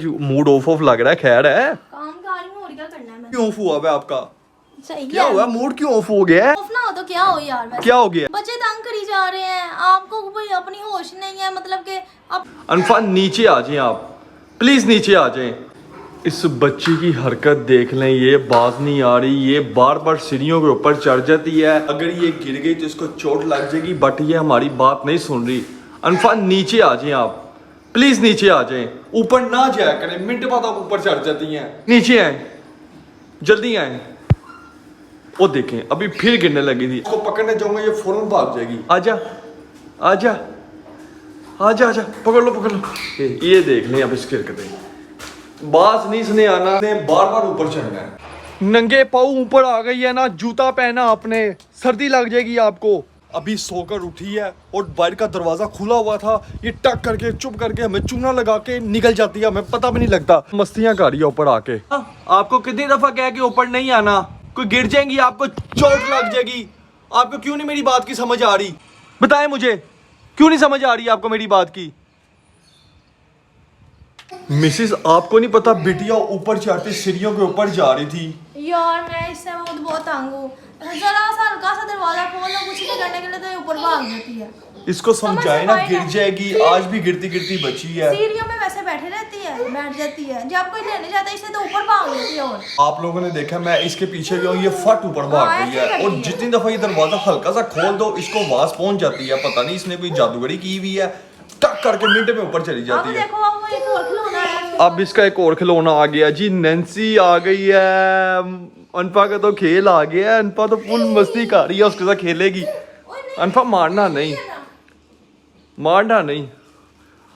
Mood off लग रहा है। खैर है, काम कर रही हूं और क्या करना है मैं। क्यों ऑफ हुआ है आपका? सही क्या हुआ? मूड क्यों ऑफ हो गया है? ऑफ ना हो तो क्या हो यार, वैसे क्या हो गया? बच्चे तंग करी जा रहे हैं, आपको कोई अपनी होश नहीं है, मतलब कि अब अनफा नीचे आ जाएं आप, प्लीज नीचे आ जाएं। इस बच्ची की हरकत देख लें, ये बाज नहीं आ रही, ये बार बार सीढ़ियों के ऊपर चढ़ जाती है। अगर ये गिर गई तो इसको चोट लग जाएगी, बट ये हमारी बात नहीं सुन रही। अनफा नीचे आ जाएं आप, प्लीज नीचे आ जाएं। ऊपर ना जाया करें, मिनट बाद आप ऊपर चढ़ जाती हैं। नीचे आए, जल्दी आए। वो देखें अभी फिर गिरने लगी थी। इसको पकड़ने जाऊंगा ये फौरन भाग जाएगी। आजा आजा आजा आजा, पकड़ लो पकड़ लो। ये देख लें अब इसकी हरकतें, बात नहीं सुने आना, बार बार ऊपर चढ़ना है। नंगे पाँव ऊपर आ गई है ना, जूता पहना आपने, सर्दी लग जाएगी आपको। अभी सोकर उठी है और बाहर का दरवाजा खुला हुआ था, ये टक करके चुप करके हमें चूना लगा के निकल जाती है, हमें पता भी नहीं लगता। मस्तियां कर रही है ऊपर आके। आपको कितनी दफा कह के ऊपर नहीं आना, कोई गिर जाएंगी, आपको चोट लग जाएगी। आपको क्यों नहीं मेरी बात की समझ आ रही? बताएं मुझे, क्यों नहीं समझ आ रही आपको मेरी बात की? मिसिस, आपको नहीं पता बिटिया ऊपर चढ़ती सीढ़ियों के ऊपर जा रही थी। यार मैं इससे बहुत तंग हूँ, जरा सा हल्का सा दरवाजा खोल लो, कुछ नहीं करने के लिए तो ये ऊपर भाग जाती है। इसको समझाए ना, गिर जाएगी। आज भी गिरती गिरती बची है। सीढ़ियों में वैसे बैठे रहती है, बैठ जाती है, जब कोई लेने जाता है इसे तो ऊपर भाग लेती है। और आप लोगों ने देखा, मैं इसके पीछे गया हूँ, ये फट ऊपर भाग गई है। और जितनी दफा ये दरवाजा हल्का सा खोल दो, इसको आवाज पहुंच जाती है। पता नहीं इसने कोई जादूगरी की हुई है, टक करके मिनट में ऊपर चली जाती है। देखो अब वो एक और खिलौना है। अब इसका एक और खिलौना आ गया जी, नैन्सी आ गई है। अनफा का तो खेल आ गया है, अनफा तो फुल मस्ती कर रही है, उसके साथ खेलेगी। अनफा मारना नहीं, मारना नहीं।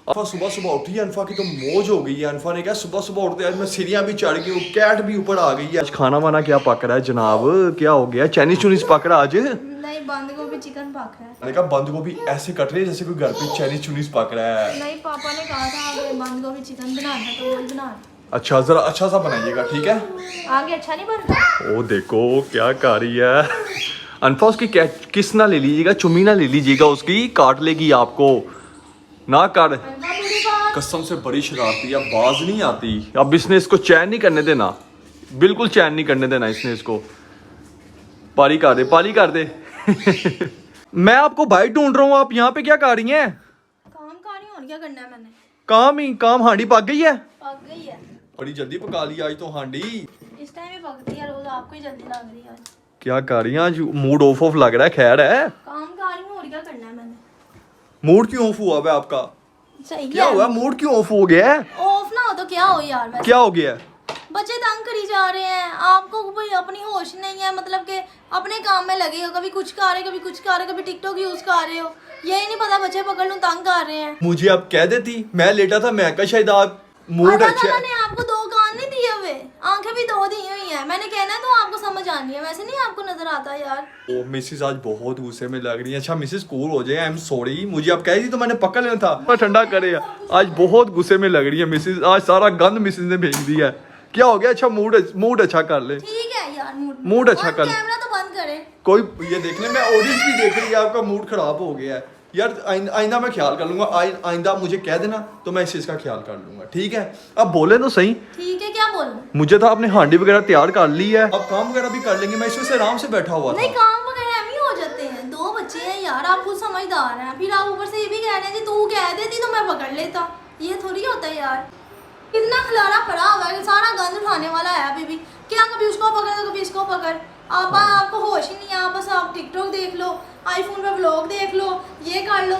अनफा सुबह सुबह उठी है, अनफा की तो मौज हो गई है। अनफा ने कहा सुबह सुबह उठते आज मैं सीढ़ियां भी चढ़ गई, कैट भी ऊपर आ गई है। आज खाना वाना क्या पक रहा है जनाब? क्या हो गया? चाइनीज चुनीज पक रहा आज? नहीं, बंद गोभी चिकन पक रहा है। मैंने कहा बंद गोभी ऐसे कट रही है जैसे कोई घर पे चाइनीज चुनीज पक रहा है। नहीं, पापा ने कहा था आगे बंद गोभी चिकन बनाना है तो वही बना। अच्छा, जरा अच्छा सा बनाइएगा, ठीक है? आगे अच्छा नहीं बनता। ओ देखो क्या कर रही है अनफा। उसकी किस ना ले लीजिएगा, चुम्मी ना ले लीजिएगा, उसकी काट लेगी आपको। ना कर, कसम से बड़ी शरारती है, बाज नहीं आती। अब इसने इसको चैन नहीं करने देना, बिल्कुल चैन नहीं करने देना इसने इसको। पारी कर दे, पारी कर दे। मैं आपको भाई ढूंढ रहा हूँ, आप यहाँ पे क्या कर रही हैं? काम कर रही हूँ, और क्या करना है मैंने। काम ही काम। हांडी पक गई है? पक गई है। बड़ी जल्दी पका ली आज तो हांडी। इस टाइम ही पकती है रोज, आपको ही जल्दी लग रही है। क्या कर रही हैं आज? मूड ऑफ लग रहा है। खैर है, काम कर रही हूँ और क्या करना है मैंने। मूड क्यों ऑफ हुआ है आपका? सही क्या हुआ? मूड क्यों ऑफ हो गया है? ऑफ ना हो तो क्या हो यार, वैसे क्या हो गया? बच्चे तंग करी जा रहे हैं, आपको कोई अपनी होश नहीं है, मतलब कि अपने काम में लगे हो, कभी कुछ कर रहे, कभी कुछ कर रहे, कभी टिकटॉक यूज कर रहे हो, यही नहीं पता बच्चे पकड़ लूं तंग कर रहे हैं। मुझे आप कह देती, मैं लेटा था, मैं कहा शायद आप मूड अच्छा है। मैंने आपको दो कान नहीं दिए हुए, आंखें भी दो दी हुई हैं, मैंने कहना है तो आपको समझ आनी है, वैसे नहीं आपको नजर आता यार। ओ मिसिस आज बहुत गुस्से में लग रही है। अच्छा मिसिस कूल हो जाए, आई एम सॉरी। मुझे आप कह दी तो मैंने पकड़ लेना था। ठंडा करे, आज बहुत गुस्से में लग रही है मिसिस, आज सारा गंद मिसिस ने भेज दिया है। क्या हो गया? अच्छा मूड अच्छा कर ले। ठीक है यार, मूड अच्छा कर ले। कैमरा तो बंद करे। कोई ये देख ले, मैं ऑडियंस भी देख रही है, आपका मूड खराब हो गया है यार। आइंदा मैं ख्याल कर लूंगा, आइंदा मुझे कह देना तो मैं इस चीज का ख्याल कर लूंगा, ठीक है? अब बोले तो सही। ठीक है, क्या बोलूं? मुझे तो आपने हांडी वगैरह तैयार कर ली है, अब काम वगैरह भी कर लेंगे। मैं इसमें से आराम से बैठा हुआ था। नहीं, काम वगैरह एम ही हो जाते हैं, दो बच्चे हैं यार, आप खुद समझदार हैं, फिर आप ऊपर से ये भी कह रहे हैं जी तू कह देती तो मैं पकड़ लेता, ये थोड़ी होता है यार। कितना खिलारा पड़ा हुआ है, सारा गंद उठाने वाला है अभी भी, क्या कभी उसको पकड़ तो कभी इसको पकड़। आपको होश ही नहीं है, आप बस आप टिकटॉक देख लो, आईफोन पे व्लॉग देख लो, ये कर लो,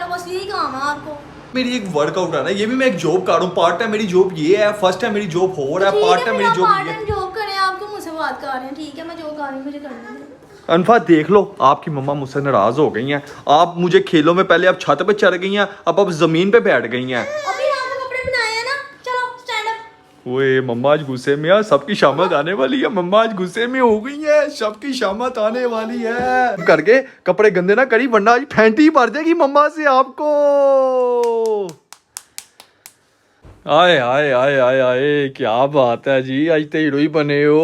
बस यही काम है आपको। मेरी एक वर्कआउट है ना, ये भी मैं एक जॉब कर रहा हूँ, पार्ट टाइम मेरी जॉब ये है, फर्स्ट टाइम मेरी जॉब हो रहा है, पार्ट टाइम मेरी जॉब पार्ट टाइम जॉब करें, आप क्यों मुझसे बात कर रहे हैं? ठीक है, मैं जॉब कर रही हूँ, मुझे करने दें। अनफा देख लो, आपकी मम्मा मुझसे नाराज हो गई हैं। आप मुझे खेलों में पहले आप छत पे चढ़ गई हैं, अब आप जमीन पे बैठ गई हैं। अभी आपने कपड़े बनाए हैं ना, चलो स्टैंड अप। ओए मम्मा आज गुस्से में है, सबकी शामत आने वाली है। मम्मा आज गुस्से में हो गई है, सबकी शामत आने वाली है। करके कपड़े गंदे ना करी, वरना आज फैंटी भर जाएगी मम्मा से आपको। आए आए आए आए आए, क्या बात है जी, आज तो हीरो ही बने हो।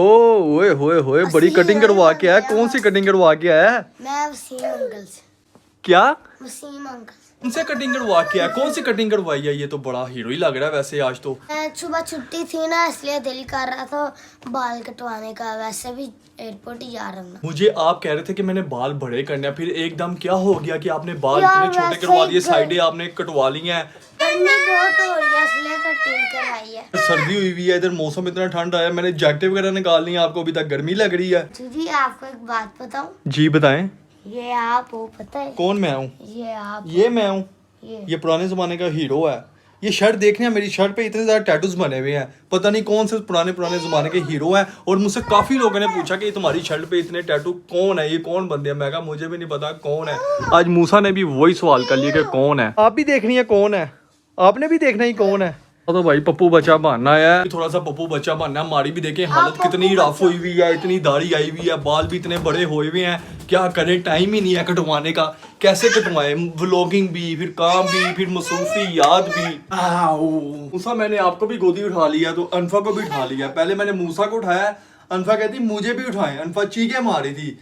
ओए होए होए, बड़ी कटिंग करवा के आया। कौन सी कटिंग करवा के आया? मैं वसीम अंकल से। क्या? वसीम अंकल से। उनसे कटिंग करवा के है? कौन सी कटिंग करवाई है? ये तो बड़ा हीरो ही लग रहा है वैसे आज तो। सुबह छुट्टी थी ना, इसलिए दिल कर रहा था बाल कटवाने का। वैसे भी एयरपोर्ट ही जा रहा हूँ। मुझे आप कह रहे थे कि मैंने बाल बड़े करने हैं, फिर एकदम क्या हो गया कि आपने बाल यार, इतने छोटे वैसे करवा दिए, ही साइडें आपने कटवा ली हैं। गर्मी बहुत हो रही है इसलिए कटिंग करवाई है। सर्दी हुई हुई है, इधर मौसम इतना ठंड आया, मैंने जैकेट वगैरह निकाल ली है, आपको अभी तक गर्मी लग रही है। जी आपको एक बात बताऊं? जी बताएं। ये आप हो, पता है? कौन मैं हूँ? ये आप, ये मैं हूँ? ये ये पुराने जमाने का हीरो है। ये शर्ट देखने मेरी शर्ट पे इतने ज्यादा टैटूज बने हुए हैं, पता नहीं कौन से पुराने जमाने के हीरो हैं। और मुझसे काफी लोगों ने पूछा कि तुम्हारी शर्ट पे इतने टैटू कौन है, ये कौन बंदे हैं? मैं कहा मुझे भी नहीं पता कौन है। आज मूसा ने भी वही सवाल कर लिया कि कौन है। आप भी देखनी है कौन है, आपने भी देखना ही कौन है। तो भाई पप्पू बच्चा बनना है, थोड़ा सा पप्पू बच्चा बनना है। हमारी भी देखें हालत कितनी रफ हुई हुई है, इतनी दाढ़ी आई हुई है, बाल भी इतने बड़े हुए हुए हैं, क्या करें, टाइम ही नहीं है कटवाने का। कैसे कटवाएं? व्लॉगिंग भी, फिर काम भी, फिर मसरूफी याद भी। मूसा मैंने आपको भी गोदी उठा लिया तो अनफा को भी उठा लिया। पहले मैंने मूसा को उठाया, अनफा कहती मुझे भी उठाएं, अनफा चीखें मारी थी।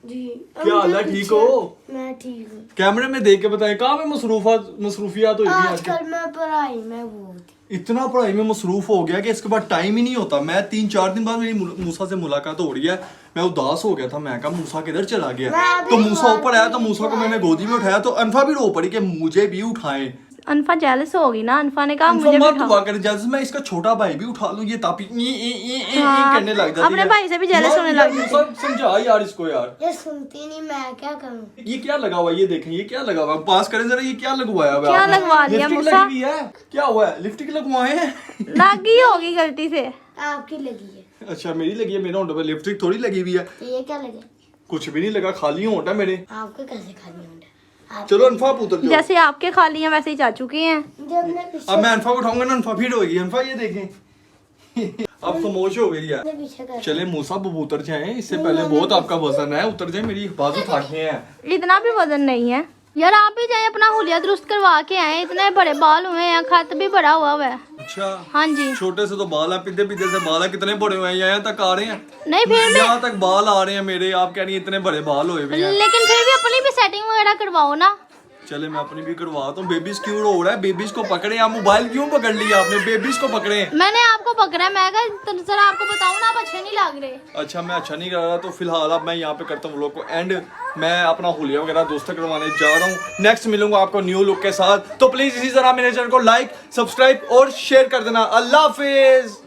जी क्या हाल है, ठीक हो? मैं ठीक हूँ। कैमरे में देख के बताएं कहाँ में मसरूफियात हुई हुई है आजकल? आजकल मैं पढ़ाई में वो इतना पढ़ाई में मसरूफ हो गया कि इसके बाद टाइम ही नहीं होता। मैं 3-4 दिन बाद मेरी मूसा से मुलाकात हो रही है, मैं उदास हो गया था। मैं कहा मूसा किधर चला गया? मैं तो भी मूसा ऊपर आया तो मूसा को मैंने गोदी में उठाया तो अनफा भी रो पड़ी कि मुझे भी उठाएं। अनफा जेलस होगी ना, अनफा ने कहा अनफा मुझे भी मत उठाओ। हुआ करे, जैसे मैं इसका छोटा भाई भी उठा लूं ये तापी हाँ, करने लग जाती है। अपने भाई से भी jealous होने लग जाती है। समझा यार इसको यार। ये सुनती नहीं, मैं क्या करूँ? ये क्या लगा हुआ है? ये देखें ये क्या लगा हुआ है? पास करें जरा, ये क्या लगवाया हुआ है क्या आपने? लगवा लिया लिपस्टिक मूसा? लगी हुई है? क्या हुआ है? लिपस्टिक लगवाए हैं? लगी होगी गलती से। आपकी लगी है। अच्छा मेरी लगी है, मेरे होंठ पे लिपस्टिक थोड़ी लगी हुई है। तो ये क्या लगे? कुछ भी नहीं लगा, खाली होंठ है मेरे। आपको कैसे खाली होंगे? चलो अनफा आप उतर जाओ। जैसे आपके खाली हैं वैसे ही चाचू के हैं। जब मैं पीछे अब मैं अनफा को उठाऊंगा ना, अनफा फिर होगी। अनफा ये देखें अब खामोश हो गई है। पीछे कर चले मूसा अब उतर जाएं, इससे पहले बहुत आपका वजन है, उतर जाए, मेरी बाजू थाकने हैं। इतना भी वजन नहीं है यार, आप भी जाए अपना हुलिया दुरुस्त करवा के आए। इतने बड़े बाल हुए हैं, खत भी बड़ा हुआ है। अच्छा हाँ जी। छोटे से तो बाल है, पीछे पीछे से बाल है, कितने बड़े हुए हैं, यहाँ तक आ रहे हैं। नहीं फिर भी, यहाँ तक बाल आ रहे हैं मेरे, आप कह रही हैं इतने बड़े बाल हुए हुए हैं। लेकिन फिर भी अपनी भी सेटिंग वगैरह करवाओ ना। चले मैं अपनी भी करवाता हूँ। बेबीज क्यों रो रहा है? बेबीज को पकड़े, आप मोबाइल क्यों पकड़ लिया आपने? बेबीज को पकड़े। मैंने आपको पकड़ा है, मैं कहा जरा आपको बताऊं ना, आप अच्छे नहीं लग रहे। अच्छा मैं अच्छा नहीं कर रहा, तो फिलहाल अब मैं यहाँ पे करता हूँ व्लॉग को एंड। मैं अपना हुलिया वगैरह दोस्त करवाने जा रहा हूँ। नेक्स्ट मिलूंगा आपको न्यू लुक के साथ, तो प्लीज इसी तरह मेरे चैनल को लाइक, सब्सक्राइब और शेयर कर देना। अल्लाह हाफिज।